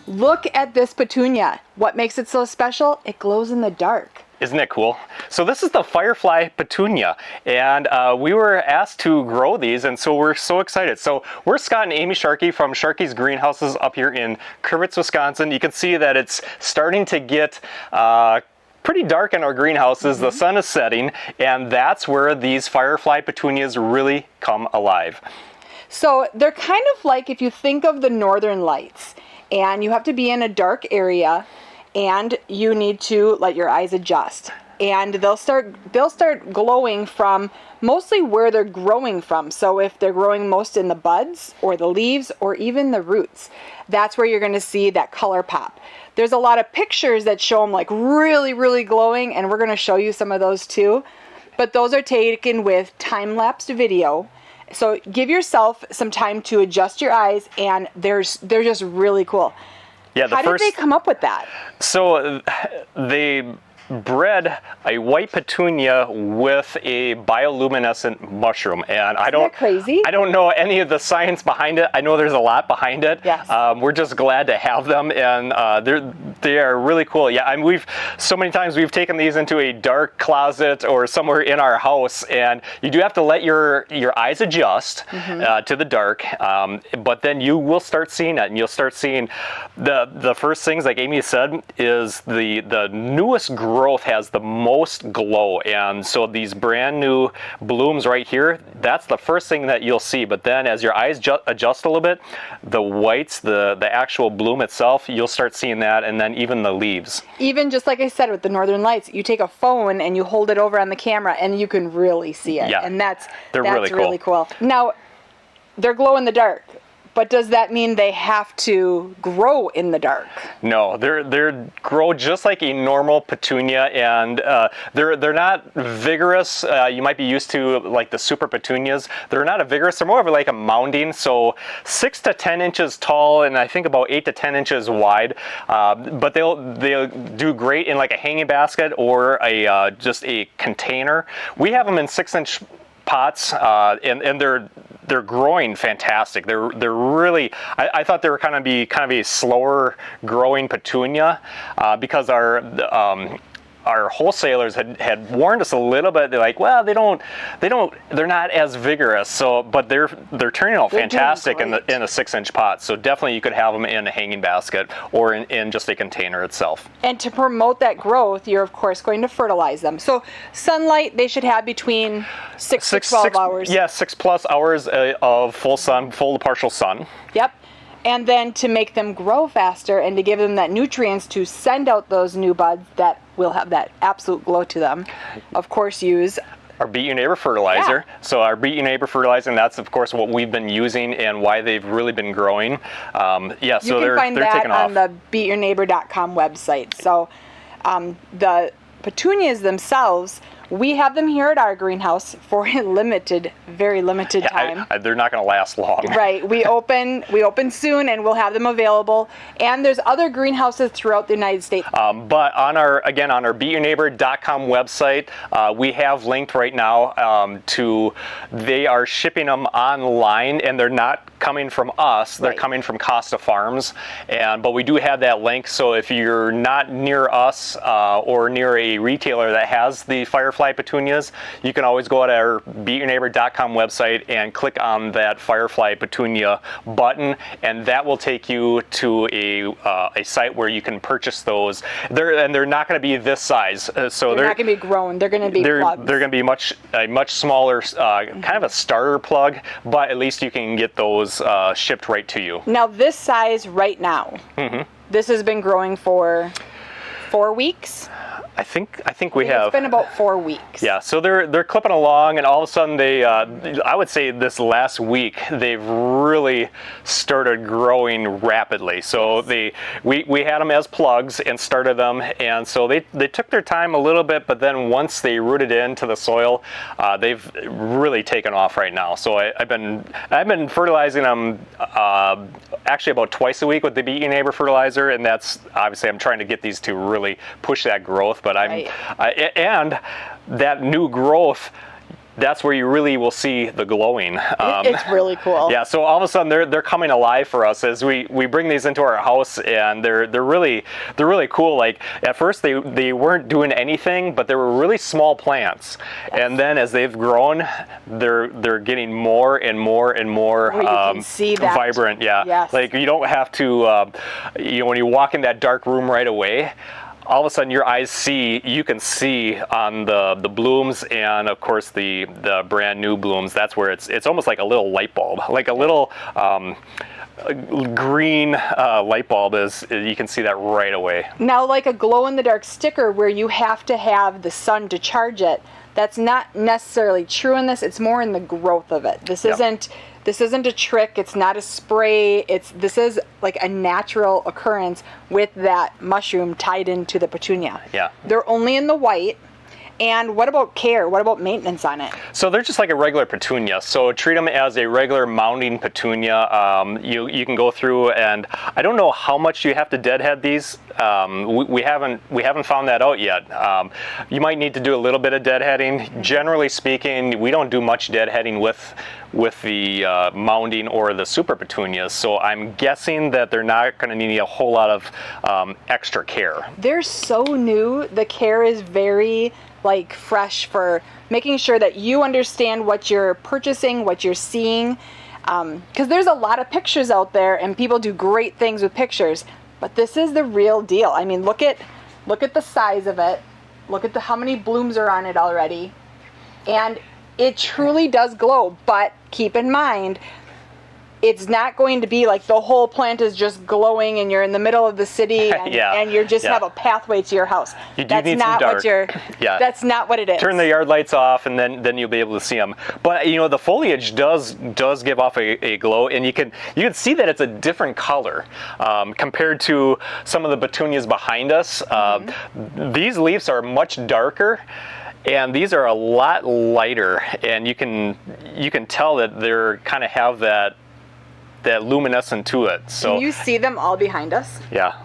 Look at this petunia. What makes it so special? It glows in the dark. Isn't it cool? So this is the Firefly Petunia, and we were asked to grow these, and so we're so excited. So we're Scott and Amy Sharkey from Sharkey's Greenhouses up here in Crivitz, Wisconsin. You can see that it's starting to get pretty dark in our greenhouses. The sun is setting, and that's where these Firefly Petunias really come alive. So they're kind of like if you think of the northern lights, and you have to be in a dark area, and you need to let your eyes adjust, and they'll start glowing from mostly where they're growing from. So if they're growing most in the buds or the leaves or even the roots, that's where you're going to see that color pop. There's a lot of pictures that show them like really glowing, and we're going to show you some of those too, but those are taken with time-lapse video. So give yourself some time to adjust your eyes, and they're just really cool. Yeah, How did they come up with that? So they bred a white petunia with a bioluminescent mushroom, and Isn't that crazy? I don't know any of the science behind it. I know there's a lot behind it. Yes. We're just glad to have them, and they are really cool. Yeah, I mean, we've so many times we've taken these into a dark closet or somewhere in our house, and you do have to let your eyes adjust to the dark, but then you will start seeing it, and you'll start seeing the first things, like Amy said, is the newest growth has the most glow, and so these brand new blooms right here, that's the first thing that you'll see. But then as your eyes adjust a little bit, the whites, the actual bloom itself, you'll start seeing that, and then even the leaves. Even just like I said with the northern lights, you take a phone and you hold it over on the camera and you can really see it. Yeah, and that's really cool. Now, they're glow in the dark. But does that mean they have to grow in the dark? No, they're grow just like a normal petunia, and they're not vigorous. You might be used to like the super petunias. They're not a vigorous. They're more of like a mounding. So 6 to 10 inches tall, and I think about 8 to 10 inches wide. But they'll do great in like a hanging basket or a just a container. We have them in 6-inch pots, and they're growing fantastic. They're really. I thought they were kind of a slower growing petunia because our wholesalers had warned us a little bit. They're like, well, they're not as vigorous. So, but they're turning out fantastic in a 6-inch pot. So definitely you could have them in a hanging basket or in just a container itself. And to promote that growth, you're of course going to fertilize them. So sunlight, they should have between 6 to 12 hours. Yeah, 6+ hours of full sun, full to partial sun. Yep. And then to make them grow faster and to give them that nutrients to send out those new buds that will have that absolute glow to them, of course use our Beat Your Neighbor fertilizer. Yeah. So our Beat Your Neighbor fertilizer, and that's of course what we've been using and why they've really been growing. Yeah, so they're taking off. You can find that on the beatyourneighbor.com website. So the petunias themselves, we have them here at our greenhouse for a very limited time. They're not going to last long. Right. We open soon, and we'll have them available. And there's other greenhouses throughout the United States. But on our beatyourneighbor.com website, we have linked right now they are shipping them online, and they're not coming from us. They're coming from Costa Farms. But we do have that link. So if you're not near us or near a retailer that has the Firefly Petunias, you can always go to our beatyourneighbor.com website and click on that Firefly Petunia button, and that will take you to a site where you can purchase those. They're not going to be this size, so they're not going to be grown. They're going to be plugs. They're going to be a much smaller, kind of a starter plug, but at least you can get those shipped right to you. Now this size right now, this has been growing for 4 weeks. I think we have. It's been about 4 weeks. Yeah, so they're clipping along, and all of a sudden they, I would say this last week, they've really started growing rapidly. So we had them as plugs and started them, and so they took their time a little bit, but then once they rooted into the soil, they've really taken off right now. So I've been fertilizing them actually about twice a week with the Beat Your Neighbor fertilizer, and that's obviously I'm trying to get these to really push that growth. But and that new growth, that's where you really will see the glowing. It's really cool. Yeah, so all of a sudden they're coming alive for us as we bring these into our house, and they're really cool. Like at first they weren't doing anything, but they were really small plants, and then as they've grown, they're getting more and more and more you can see that. vibrant. Yeah, yes. Like you don't have to, when you walk in that dark room right away, all of a sudden your eyes you can see on the blooms, and of course the brand new blooms. That's where it's almost like a little light bulb, like a little green light bulb. You can see that right away. Now, like a glow in the dark sticker where you have to have the sun to charge it, that's not necessarily true in this. It's more in the growth of it. This isn't a trick. It's not a spray. This is like a natural occurrence with that mushroom tied into the petunia. Yeah. They're only in the white. And what about care? What about maintenance on it? So they're just like a regular petunia. So treat them as a regular mounding petunia. You can go through, and I don't know how much you have to deadhead these. We haven't found that out yet. You might need to do a little bit of deadheading. Generally speaking, we don't do much deadheading with the mounding or the super petunias. So I'm guessing that they're not going to need a whole lot of extra care. They're so new. The care is very fresh for making sure that you understand what you're purchasing, what you're seeing, because there's a lot of pictures out there and people do great things with pictures, but this is the real deal. I mean, look at the size of it, look at how many blooms are on it already, and it truly does glow. But keep in mind, it's not going to be like the whole plant is just glowing and you're in the middle of the city and, and you just have a pathway to your house. That's not what That's not what it is. Turn the yard lights off, and then you'll be able to see them. But the foliage does give off a glow, and you can see that it's a different color compared to some of the petunias behind us. These leaves are much darker, and these are a lot lighter, and you can tell that they're kind of have that luminescent to it. So can you see them all behind us? Yeah.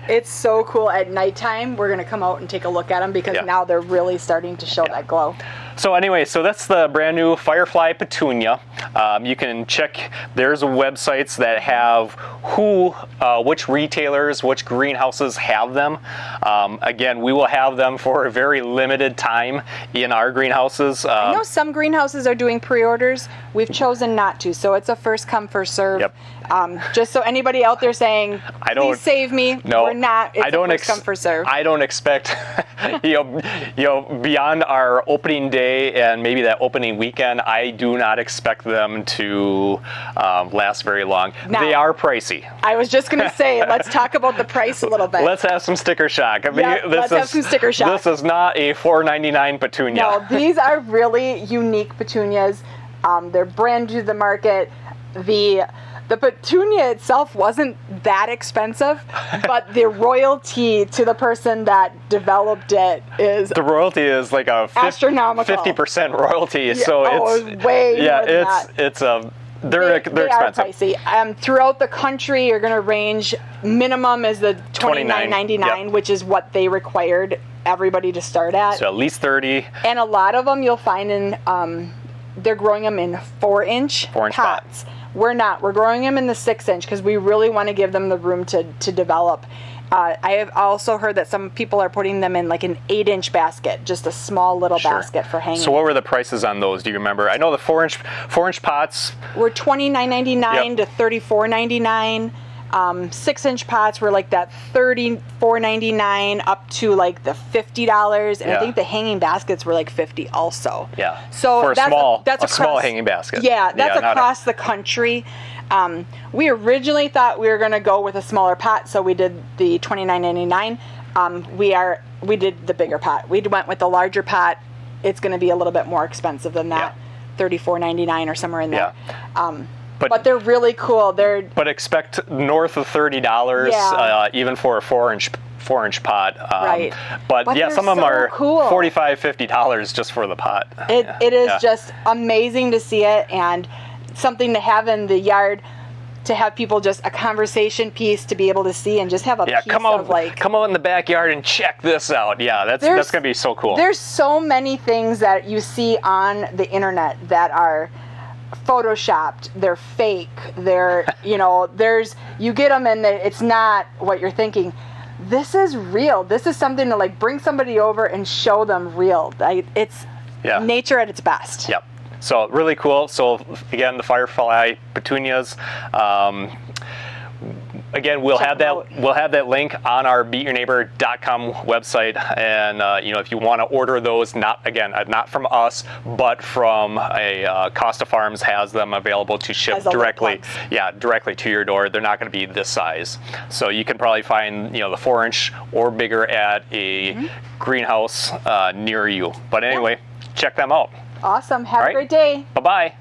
It's so cool. At nighttime, we're going to come out and take a look at them because now they're really starting to show that glow. So anyway, that's the brand new Firefly Petunia. You can check, there's websites that have which retailers, which greenhouses have them. Again, we will have them for a very limited time in our greenhouses. I know some greenhouses are doing pre-orders. We've chosen not to, so it's a first come, first serve. Yep. Just so anybody out there saying, please save me, we're not. It's a first come, first serve. I don't expect, beyond our opening day and maybe that opening weekend, I do not expect them to last very long. Now, they are pricey. I was just going to say, let's talk about the price a little bit. Let's have some sticker shock. I mean, let's have some sticker shock. This is not a $4.99 petunia. No, these are really unique petunias. They're brand new to the market. The petunia itself wasn't that expensive, but the royalty to the person that developed it is... The royalty is like a astronomical 50% royalty, yeah, so it's way more than that. They're they expensive. Are pricey. Throughout the country, you're going to range, minimum is the $29.99, which is what they required everybody to start at. So at least 30. And a lot of them you'll find in, they're growing them in 4-inch pots. We're not. We're growing them in the 6-inch because we really want to give them the room to develop. I have also heard that some people are putting them in like an 8-inch basket, just a small little basket for hanging. So what were the prices on those? Do you remember? I know the 4-inch pots were $29.99 to $34.99. 6-inch pots were like that $34.99 up to like the $50, and I think the hanging baskets were like $50 also. Yeah. So for that's a small hanging basket. Yeah, that's across the country. We originally thought we were going to go with a smaller pot, so we did the $29.99. We did the bigger pot. We went with the larger pot. It's going to be a little bit more expensive than that, $34.99 or somewhere in there. Yeah. But they're really cool. But expect north of $30, even for a 4-inch pot. Right. But some of them are cool. $45, $50 just for the pot. It is just amazing to see it, and something to have in the yard. to have people just a conversation piece to be able to see and just have a piece come out, of like. come out in the backyard and check this out. Yeah, that's gonna be so cool. There's so many things that you see on the internet that are photoshopped, they're fake, they're you get them and it's not what you're thinking. This is real. This is something to like bring somebody over and show them real. It's nature at its best. Yep. So really cool. So again, the Firefly Petunias. Again, we'll have that link on our beatyourneighbor.com website, and if you want to order those, not from us, but from a Costa Farms has them available to ship directly to your door. They're not going to be this size, so you can probably find the 4-inch or bigger at a greenhouse near you. But anyway, check them out. Awesome. Have a great day. Bye bye.